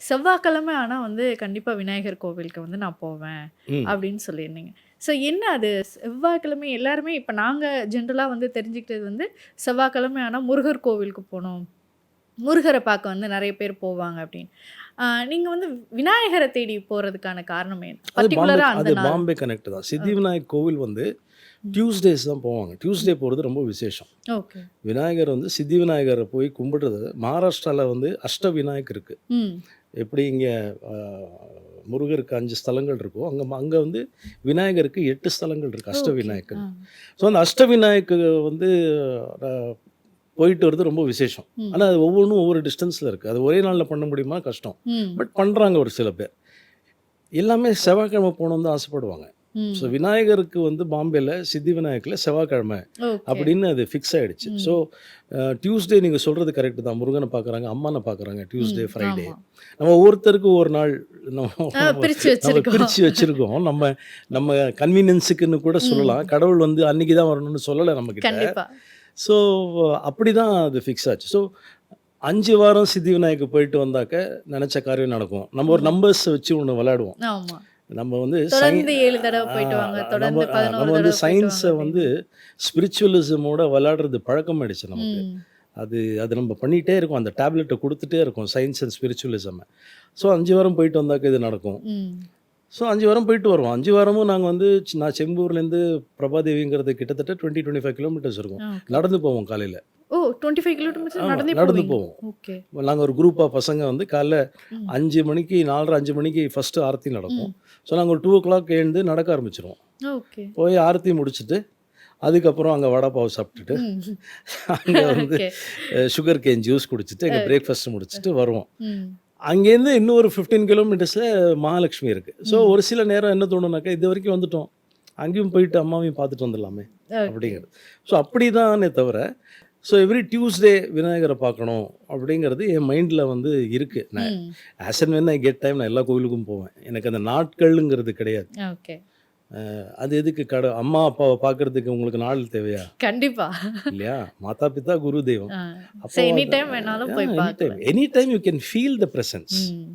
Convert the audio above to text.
செவ்வாய்க்கிழமை ஆனா வந்து கண்டிப்பா விநாயகர் கோவிலுக்கு வந்து நான் போவேன் ம். அப்படின்னு சொல்லியிருந்தீங்க. ஸோ என்ன அது செவ்வாய்க்கிழமை எல்லாருமே இப்ப நாங்க ஜென்ரலா வந்து தெரிஞ்சுக்கிட்டது வந்து செவ்வாய்க்கிழமை ஆனா முருகர் கோவிலுக்கு போணும். முருகர பார்க்க வந்து நெறைய பேர் போவாங்க அப்படின்னு. நீங்க வந்து விநாயகர தேடி போறதுக்கான காரணம் என்ன? பர்ட்டிகுலரா அந்த நாள். பாம்பே கனெக்ட் தான். ஓகே. சித்திவிநாயகர் கோவில் வந்து ம். டியூஸ்டேஸ் தான் போவாங்க. ம். டியூஸ்டே போறது ரொம்ப விசேஷம். ஓகே. விநாயகர் வந்து சித்தி விநாயகர போய் கும்பிடுறது மகாராஷ்டிரால வந்து அஷ்ட விநாயக் இருக்கு. ம். எப்படி இங்க அ முருகருக்கு 5 ஸ்தலங்கள் இருக்கோ, அங்க வந்து விநாயகருக்கு 8 ஸ்தலங்கள் இருக்கு. அஷ்ட ஓகே. விநாயகர். ஆ. ஸோ அந்த அஷ்ட விநாயக் வந்து அ போயிட்டு வரது ரொம்ப விசேஷம். ம். ஆனா அது ஒவ்வொன்னும் ஒவ்வொரு டிஸ்டன்ஸ்ல இருக்கு. அது ஒரே நாள்ல பண்ண முடியுமா? கஷ்டம். ம். பட் பண்றாங்க ஒரு சில பேர். எல்லாமே செவ்வாய்க்கிழமை போணும்னு தான் ஆசைப்படுவாங்க. ஸோ ம். விநாயகருக்கு வந்து பாம்பேல சித்தி விநாயகர்ல செவ்வாய்க்கிழமை ஓகே. அப்படின்னு அது ஃபிக்ஸ் ஆயிடுச்சு. ம். ஸோ டியூஸ்டே நீங்க சொல்றது கரெக்ட் தான். முருகனை பார்க்குறாங்க, அம்மனை பார்க்குறாங்க. டியூஸ்டே, ம். ஃப்ரைடே. ஆமா. நம்ம ஒவ்வொருத்தருக்கும் ஒரு நாள் நம்ம பிரிச்சு நம்ம வச்சிருக்கோம். பிரிச்சு வச்சிருக்கோம். நம்ம நம்ம கன்வீனியன்ஸுக்குன்னு கூட சொல்லலாம். ம். கடவுள் வந்து அன்னைக்கு தான் வரணும்னு சொல்லல நம்மகிட்ட. கண்டிப்பா. ஸோ அப்படிதான் அது ஃபிக்ஸ் ஆச்சு. ஸோ 5 வாரம் சித்தி விநாயகருக்கு போயிட்டு வந்தாக்க நெனச்ச காரியம் நடக்கும். நம்ம ஒரு ம். நம்பர்ஸ் வச்சு ஒண்ணு விளையாடுவோம். ஆமா. நம்ம வந்து தொடர்ந்து 7 தடவ ஆ போயிட்டு வாங்க. நம்ம தொடர்ந்து 11 நம்ம வந்து தடவ போயிட்டு சயின்ஸ வாங்க வந்து அப்படின்னு. ஸ்பிரிச்சுவலிசமோட விளையாடுறது பழக்கமாயிடுச்சு நமக்கு. ம். அது அது நம்ம பண்ணிட்டே இருக்கோம். அந்த டேப்லெட்ட குடுத்துட்டே இருக்கோம். Science and ஸ்பிரிச்சுவலிசம. ஸோ 5 வாரம் போயிட்டு வந்தாக்க இது நடக்கும். ம். ஸோ 5 வாரம் போயிட்டு வருவோம். 5 வாரமும் நாங்க வந்து நான் செம்பூர்லேருந்து பிரபாதேவிங்கிறது கிட்டத்தட்ட 25 கிலோமீட்டர்ஸ் இருக்கும். ஓகே. நடந்து போவோம் காலையில. ஓ! 25 கிலோமீட்டர்ஸ் ஆமா, நடந்தே நடந்து போவீங்க. போவோம். ஓகே. நாங்க ஒரு குரூப்பா பசங்க வந்து காலைல ம். 5 மணிக்கு 4:30, 5 மணிக்கு ஃபர்ஸ்ட் ஆரத்தி நடக்கும். ம். ஸோ நாங்க ஒரு 2:00 எழுந்து நடக்க ஆரம்பிச்சுருவோம். ஓகே. போய் ஆரத்தி முடிச்சுட்டு, அதுக்கப்புறம் அங்க வடை பாவு சாப்பிட்டுட்டு, ம். அங்க வந்து ஓகே. சுகர் கேன் ஜூஸ் குடிச்சிட்டு, எங்க பிரேக்ஃபாஸ்ட் முடிச்சுட்டு வருவோம். ம். அங்கேருந்து இன்னும் ஒரு 15 கிலோமீட்டர்ஸ்ல மகாலட்சுமி இருக்கு. ஸோ ம். ஒரு சில நேரம் என்ன தோணுனாக்கா, இதுவரைக்கும் வந்துட்டோம். அங்கேயும் போயிட்டு அம்மாவையும் பார்த்துட்டு வந்துடலாமே ஓகே. அப்படிங்கிறது. ஸோ அப்படிதானே தவிர, ஸோ எவ்ரி டியூஸ்டே விநாயகரை பார்க்கணும் அப்படிங்கிறது என் மைண்டில் வந்து இருக்கு. நான் ம். As and when I get time நான் எல்லா கோவிலுக்கும் போவேன். எனக்கு அந்த நாட்கள்ங்கிறது கிடையாது. ஓகே. அது எதுக்கு அம்மா அப்பாவை பார்க்கறதுக்கு உங்களுக்கு நாள் தேவையா? கண்டிப்பா. இல்லையா? மாதா பிதா குரு தெய்வம். ஆ. அப்போ சோ எனி டைம் வேணாலும் போய் எனி டைம் பார்க்கலாம். Any time you can feel the presence. ம்.